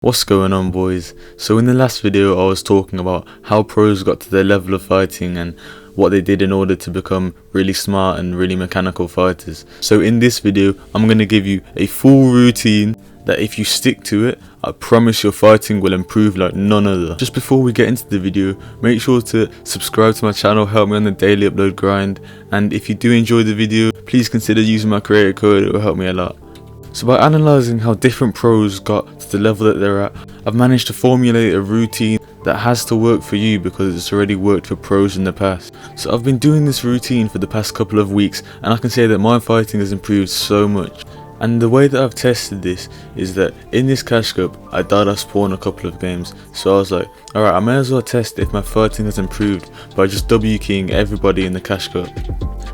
What's going on, boys? So in the last video I was talking about how pros got to their level of fighting and what they did in order to become really smart and really mechanical fighters. So in this video I'm going to give you a full routine that if you stick to it, I promise your fighting will improve like none other. Just before we get into the video, make sure to subscribe to my channel, help me on the daily upload grind, and if you do enjoy the video, please consider using my creator code, it will help me a lot. So by analysing how different pros got to the level that they're at, I've managed to formulate a routine that has to work for you because it's already worked for pros in the past. So I've been doing this routine for the past couple of weeks and I can say that my fighting has improved so much. And the way that I've tested this is that in this cash cup I died off spawn a couple of games, so I was like, alright, I may as well test if my fighting has improved by just W keying everybody in the cash cup.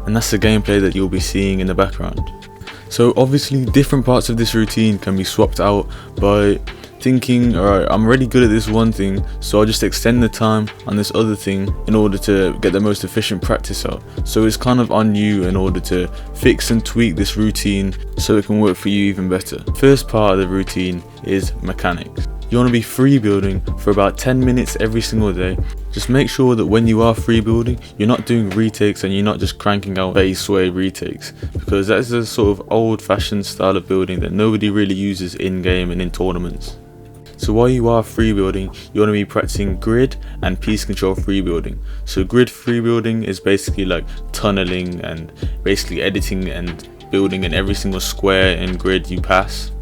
And that's the gameplay that you'll be seeing in the background. So obviously different parts of this routine can be swapped out by thinking, alright, I'm really good at this one thing, so I'll just extend the time on this other thing in order to get the most efficient practice out. So it's kind of on you in order to fix and tweak this routine so it can work for you even better. First part of the routine is mechanics. You want to be free building for about 10 minutes every single day. Just make sure that when you are free building, you're not doing retakes and you're not just cranking out base way retakes, because that's a sort of old fashioned style of building that nobody really uses in game and in tournaments. So while you are free building, you want to be practicing grid and piece control free building. So grid free building is basically like tunneling and basically editing and building in every single square and grid you pass.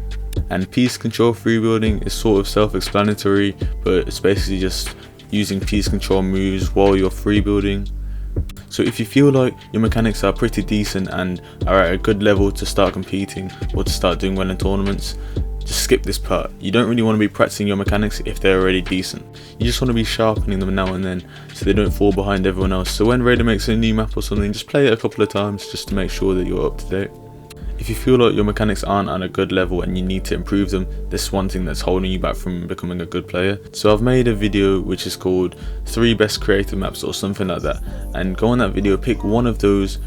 And piece control free building is sort of self-explanatory, but it's basically just using piece control moves while you're free building. So if you feel like your mechanics are pretty decent and are at a good level to start competing or to start doing well in tournaments, just skip this part. You don't really want to be practicing your mechanics if they're already decent. You just want to be sharpening them now and then so they don't fall behind everyone else. So when Raider makes a new map or something, just play it a couple of times just to make sure that you're up to date. If you feel like your mechanics aren't on a good level and you need to improve them, this is one thing that's holding you back from becoming a good player. So I've made a video which is called 3 best creative maps or something like that, and go on that video, pick one of those,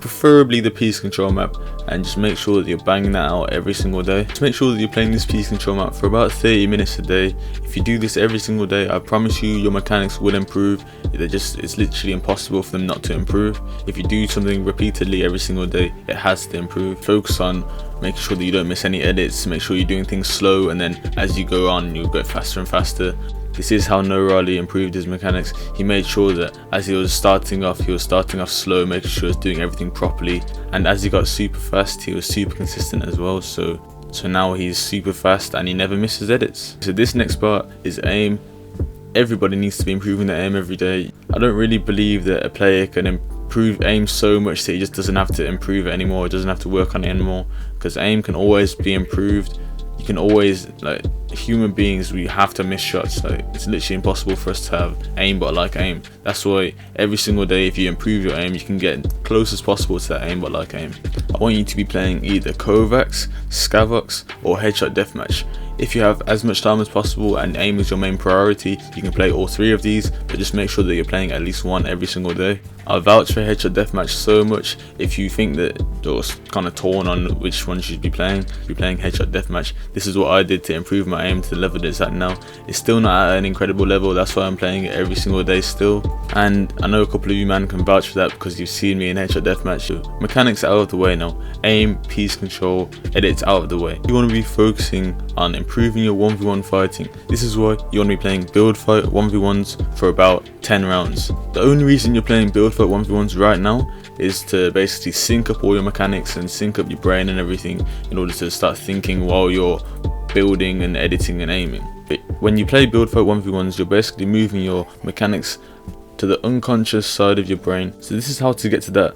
preferably the piece control map, and just make sure that you're banging that out every single day. Just make sure that you're playing this piece control map for about 30 minutes a day. If you do this every single day, I promise you your mechanics will improve. It's literally impossible for them not to improve. If you do something repeatedly every single day, it has to improve. Focus on making sure that you don't miss any edits, make sure you're doing things slow, and then as you go on you'll get faster and faster. This is how No Riley improved his mechanics. He made sure that as he was starting off slow, making sure he was doing everything properly, and as he got super fast he was super consistent as well, so now he's super fast and he never misses edits. So this next part is aim. Everybody needs to be improving their aim every day. I don't really believe that a player can improve aim so much that he just doesn't have to improve it anymore, he doesn't have to work on it anymore, because aim can always be improved. You can always, like, human beings, we have to miss shots. Like, it's literally impossible for us to have aimbot like aim. That's why every single day if you improve your aim, you can get close as possible to that aimbot like aim. I want you to be playing either Kovacs, Scavox or Headshot Deathmatch. If you have as much time as possible and aim is your main priority, you can play all 3 of these, but just make sure that you're playing at least one every single day. I vouch for Headshot Deathmatch so much. If you think that you're kind of torn on which one you should be playing Headshot Deathmatch. This is what I did to improve my aim to the level that it's at now. It's still not at an incredible level, that's why I'm playing it every single day still. And I know a couple of you man can vouch for that because you've seen me in Headshot Deathmatch. Mechanics out of the way now. Aim, piece control, edits out of the way. You want to be focusing on improving your 1v1 fighting. This is why you want to be playing build fight 1v1s for about 10 rounds. The only reason you're playing build fight 1v1s right now is to basically sync up all your mechanics and sync up your brain and everything in order to start thinking while you're building and editing and aiming. But when you play build fight 1v1s, you're basically moving your mechanics to the unconscious side of your brain. So this is how to get to that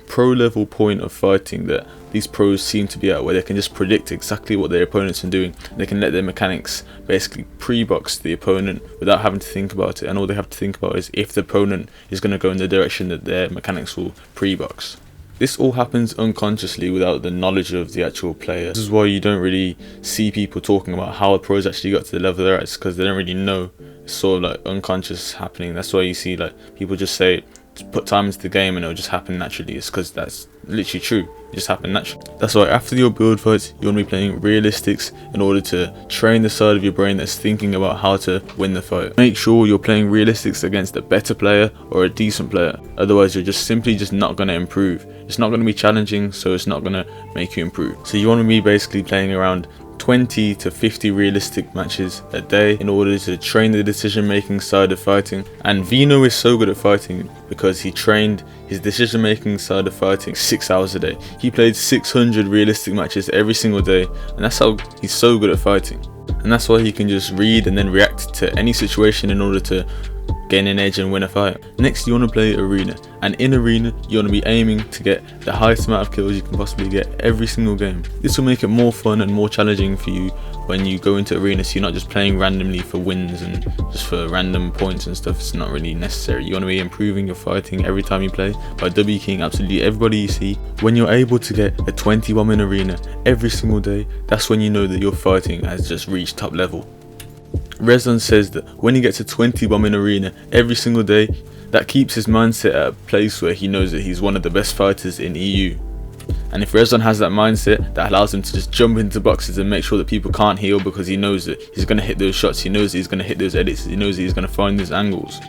pro level point of fighting that these pros seem to be at, where they can just predict exactly what their opponents are doing. They can let their mechanics basically pre-box the opponent without having to think about it, and all they have to think about is if the opponent is going to go in the direction that their mechanics will pre-box. This all happens unconsciously without the knowledge of the actual player. This is why you don't really see people talking about how the pros actually got to the level they're at. It's because they don't really know. It's sort of like unconscious happening. That's why you see like people just say put time into the game and it'll just happen naturally. It's because that's literally true. It just happened naturally. That's why after your build fights, you want to be playing realistics in order to train the side of your brain that's thinking about how to win the fight. Make sure you're playing realistics against a better player or a decent player. Otherwise, you're just simply not going to improve. It's not going to be challenging, so it's not going to make you improve. So you want to be basically playing around 20 to 50 realistic matches a day in order to train the decision making side of fighting. And Vino is so good at fighting because he trained his decision making side of fighting 6 hours a day. He played 600 realistic matches every single day, and that's how he's so good at fighting. And that's why he can just read and then react to any situation in order to gain an edge and win a fight. Next, you want to play arena, and in arena you want to be aiming to get the highest amount of kills you can possibly get every single game. This will make it more fun and more challenging for you when you go into arena, so you're not just playing randomly for wins and just for random points and stuff. It's not really necessary. You want to be improving your fighting every time you play by W keying absolutely everybody you see. When you're able to get a 20 bomb in arena every single day, that's when you know that your fighting has just reached top level. Rezon says that when he gets a 20 bomb in arena every single day, that keeps his mindset at a place where he knows that he's one of the best fighters in EU. And if Rezon has that mindset, that allows him to just jump into boxes and make sure that people can't heal, because he knows that he's going to hit those shots, he knows that he's going to hit those edits, he knows that he's going to find those angles.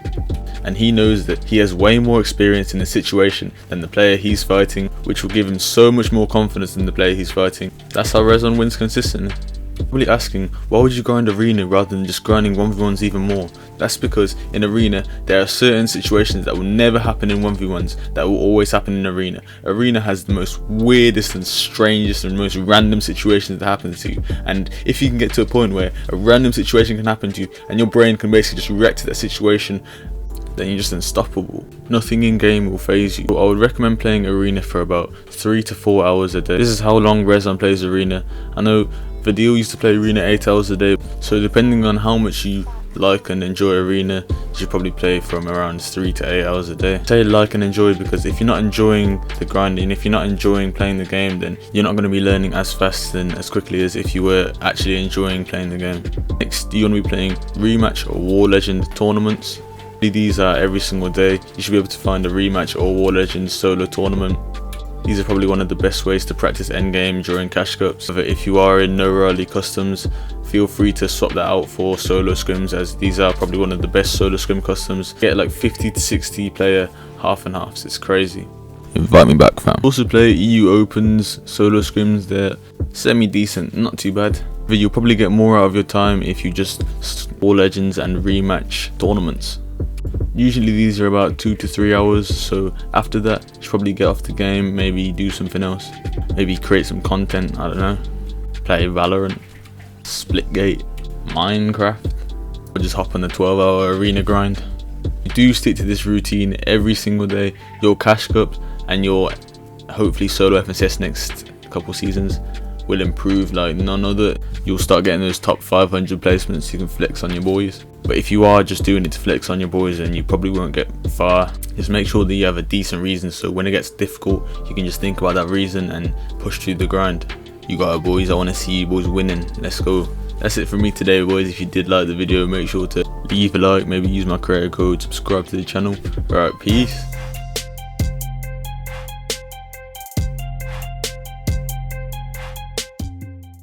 And he knows that he has way more experience in the situation than the player he's fighting, which will give him so much more confidence in the player he's fighting. That's how Rezon wins consistently. Really asking, why would you grind arena rather than just grinding 1v1s even more? That's because in arena there are certain situations that will never happen in 1v1s that will always happen in arena. Arena has the most weirdest and strangest and most random situations that happen to you, and if you can get to a point where a random situation can happen to you and your brain can basically just react to that situation, then you're just unstoppable. Nothing in game will phase you. I would recommend playing arena for about 3 to 4 hours a day. This is how long Rezon plays arena. I know Vadeal used to play arena 8 hours a day, so depending on how much you like and enjoy arena, you should probably play from around 3 to 8 hours a day. I say like and enjoy because if you're not enjoying the grinding, if you're not enjoying playing the game, then you're not going to be learning as fast and as quickly as if you were actually enjoying playing the game. Next, you want to be playing rematch or war legend tournaments. These are every single day. You should be able to find a rematch or war legend solo tournament. These are probably one of the best ways to practice endgame during cash cups. If you are in no rally customs, feel free to swap that out for solo scrims, as these are probably one of the best solo scrim customs. Get like 50 to 60 player half and halves. It's crazy. Invite me back, fam. Also play EU Opens solo scrims. They're semi decent, not too bad. But you'll probably get more out of your time if you just war legends and rematch tournaments. Usually these are about 2 to 3 hours, so after that you should probably get off the game, maybe do something else, maybe create some content, I don't know, play Valorant, Splitgate, Minecraft, or just hop on the 12-hour arena grind. You do stick to this routine every single day, your cash cups and your hopefully solo FNCS next couple seasons will improve like none other. You'll start getting those top 500 placements, you can flex on your boys. But if you are just doing it to flex on your boys, then you probably won't get far. Just make sure that you have a decent reason, so when it gets difficult you can just think about that reason and push through the grind. You got it, boys. I want to see you boys winning. Let's go. That's it from me today, boys. If you did like the video, make sure to leave a like, maybe use my creator code, subscribe to the channel. Alright, peace.